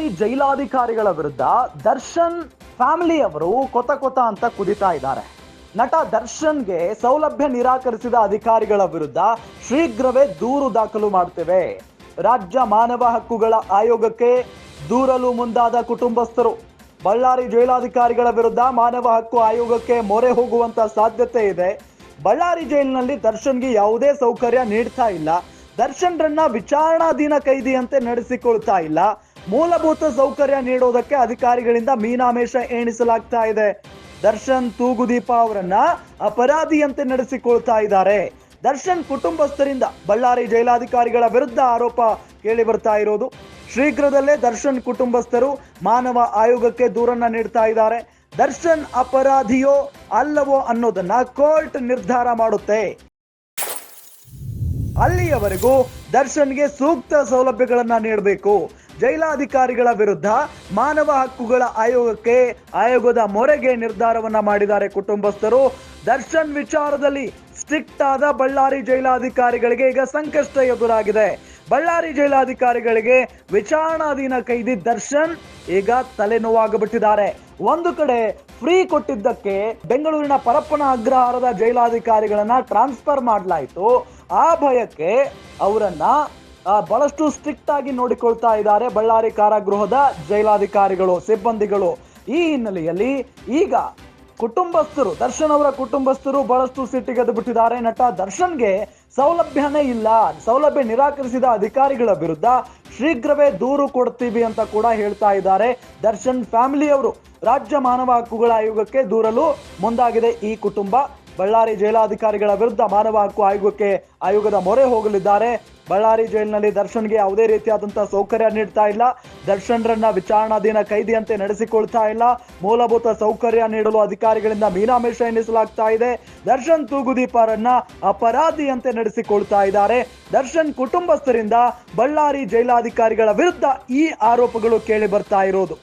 ಬಳ್ಳಾರಿ ಜೈಲಾಧಿಕಾರಿಗಳ ವಿರುದ್ಧ ದರ್ಶನ್ ಫ್ಯಾಮಿಲಿ ಅವರು ಕೊತ ಅಂತ ಕುದಿತಾ ಇದ್ದಾರೆ. ನಟ ದರ್ಶನ್ಗೆ ಸೌಲಭ್ಯ ನಿರಾಕರಿಸಿದ ಅಧಿಕಾರಿಗಳ ವಿರುದ್ಧ ಶೀಘ್ರವೇ ದೂರು ದಾಖಲು ಮಾಡ್ತೇವೆ. ರಾಜ್ಯ ಮಾನವ ಹಕ್ಕುಗಳ ಆಯೋಗಕ್ಕೆ ದೂರಲು ಮುಂದಾದ ಕುಟುಂಬಸ್ಥರು ಬಳ್ಳಾರಿ ಜೈಲಾಧಿಕಾರಿಗಳ ವಿರುದ್ಧ ಮಾನವ ಹಕ್ಕು ಆಯೋಗಕ್ಕೆ ಮೊರೆ ಹೋಗುವಂತ ಸಾಧ್ಯತೆ ಇದೆ. ಬಳ್ಳಾರಿ ಜೈಲಿನಲ್ಲಿ ದರ್ಶನ್ಗೆ ಯಾವುದೇ ಸೌಕರ್ಯ ನೀಡ್ತಾ ಇಲ್ಲ. ದರ್ಶನ್ರನ್ನ ವಿಚಾರಣಾಧೀನ ಕೈದಿಯಂತೆ ನಡೆಸಿಕೊಳ್ತಾ ಇಲ್ಲ. ಮೂಲಭೂತ ಸೌಕರ್ಯ ನೀಡೋದಕ್ಕೆ ಅಧಿಕಾರಿಗಳಿಂದ ಮೀನಾಮೇಷ ಎಣಿಸಲಾಗ್ತಾ ಇದೆ. ದರ್ಶನ್ ತೂಗುದೀಪ ಅವರನ್ನ ಅಪರಾಧಿಯಂತೆ ನಡೆಸಿಕೊಳ್ತಾ ಇದ್ದಾರೆ. ದರ್ಶನ್ ಕುಟುಂಬಸ್ಥರಿಂದ ಬಳ್ಳಾರಿ ಜೈಲಾಧಿಕಾರಿಗಳ ವಿರುದ್ಧ ಆರೋಪ ಕೇಳಿ ಬರ್ತಾ ಇರೋದು. ಶೀಘ್ರದಲ್ಲೇ ದರ್ಶನ್ ಕುಟುಂಬಸ್ಥರು ಮಾನವ ಆಯೋಗಕ್ಕೆ ದೂರನ್ನ ನೀಡ್ತಾ ಇದ್ದಾರೆ. ದರ್ಶನ್ ಅಪರಾಧಿಯೋ ಅಲ್ಲವೋ ಅನ್ನೋದನ್ನ ಕೋರ್ಟ್ ನಿರ್ಧಾರ ಮಾಡುತ್ತೆ. ಅಲ್ಲಿಯವರೆಗೂ ದರ್ಶನ್ಗೆ ಸೂಕ್ತ ಸೌಲಭ್ಯಗಳನ್ನ ನೀಡಬೇಕು. ಜೈಲಾಧಿಕಾರಿಗಳ ವಿರುದ್ಧ ಮಾನವ ಹಕ್ಕುಗಳ ಆಯೋಗದ ಮೊರೆಗೆ ನಿರ್ಧಾರವನ್ನ ಮಾಡಿದ್ದಾರೆ ಕುಟುಂಬಸ್ಥರು. ದರ್ಶನ್ ವಿಚಾರದಲ್ಲಿ ಸ್ಟ್ರಿಕ್ಟ್ ಆದ ಬಳ್ಳಾರಿ ಜೈಲಾಧಿಕಾರಿಗಳಿಗೆ ಈಗ ಸಂಕಷ್ಟ ಎದುರಾಗಿದೆ. ಬಳ್ಳಾರಿ ಜೈಲಾಧಿಕಾರಿಗಳಿಗೆ ವಿಚಾರಣಾಧೀನ ಕೈದಿ ದರ್ಶನ್ ಈಗ ತಲೆನೋವಾಗ್ಬಿಟ್ಟಿದ್ದಾರೆ. ಒಂದು ಕಡೆ ಫ್ರೀ ಕೊಟ್ಟಿದ್ದಕ್ಕೆ ಬೆಂಗಳೂರಿನ ಪರಪ್ಪನ ಅಗ್ರಹಾರದ ಜೈಲಾಧಿಕಾರಿಗಳನ್ನ ಟ್ರಾನ್ಸ್ಫರ್ ಮಾಡಲಾಯಿತು. ಆ ಭಯಕ್ಕೆ ಅವರನ್ನ ಬಹಳಷ್ಟು ಸ್ಟ್ರಿಕ್ಟ್ ಆಗಿ ನೋಡಿಕೊಳ್ತಾ ಇದ್ದಾರೆ ಬಳ್ಳಾರಿ ಕಾರಾಗೃಹದ ಜೈಲಾಧಿಕಾರಿಗಳು, ಸಿಬ್ಬಂದಿಗಳು. ಈ ಹಿನ್ನೆಲೆಯಲ್ಲಿ ಈಗ ಕುಟುಂಬಸ್ಥರು, ದರ್ಶನ್ ಅವರ ಕುಟುಂಬಸ್ಥರು ಬಹಳಷ್ಟು ಸಿಟ್ಟಿಗೆದ್ದು ಬಿಟ್ಟಿದ್ದಾರೆ. ನಟ ದರ್ಶನ್ಗೆ ಸೌಲಭ್ಯನೇ ಇಲ್ಲ, ಸೌಲಭ್ಯ ನಿರಾಕರಿಸಿದ ಅಧಿಕಾರಿಗಳ ವಿರುದ್ಧ ಶೀಘ್ರವೇ ದೂರು ಕೊಡ್ತೀವಿ ಅಂತ ಕೂಡ ಹೇಳ್ತಾ ಇದ್ದಾರೆ. ದರ್ಶನ್ ಫ್ಯಾಮಿಲಿ ಅವರು ರಾಜ್ಯ ಮಾನವ ಹಕ್ಕುಗಳ ಆಯೋಗಕ್ಕೆ ದೂರಲು ಮುಂದಾಗಿದೆ. ಈ ಕುಟುಂಬ ಬಳ್ಳಾರಿ ಜೈಲಾಧಿಕಾರಿಗಳ ವಿರುದ್ಧ ಮಾನವ ಹಕ್ಕು ಆಯೋಗದ ಮೊರೆ ಹೋಗಲಿದ್ದಾರೆ. ಬಳ್ಳಾರಿ ಜೈಲಿನಲ್ಲಿ ದರ್ಶನ್ಗೆ ಯಾವುದೇ ರೀತಿಯಾದಂತಹ ಸೌಕರ್ಯ ನೀಡ್ತಾ ಇಲ್ಲ. ದರ್ಶನ್ರನ್ನ ವಿಚಾರಣಾಧೀನ ಕೈದಿಯಂತೆ ನಡೆಸಿಕೊಳ್ತಾ ಇಲ್ಲ. ಮೂಲಭೂತ ಸೌಕರ್ಯ ನೀಡಲು ಅಧಿಕಾರಿಗಳಿಂದ ಮೀನಾಮೇಷ ಎಣಿಸಲಾಗ್ತಾ ಇದೆ. ದರ್ಶನ್ ತೂಗುದೀಪರನ್ನ ಅಪರಾಧಿಯಂತೆ ನಡೆಸಿಕೊಳ್ತಾ ಇದ್ದಾರೆ. ದರ್ಶನ್ ಕುಟುಂಬಸ್ಥರಿಂದ ಬಳ್ಳಾರಿ ಜೈಲಾಧಿಕಾರಿಗಳ ವಿರುದ್ಧ ಈ ಆರೋಪಗಳು ಕೇಳಿ ಬರ್ತಾ ಇರೋದು.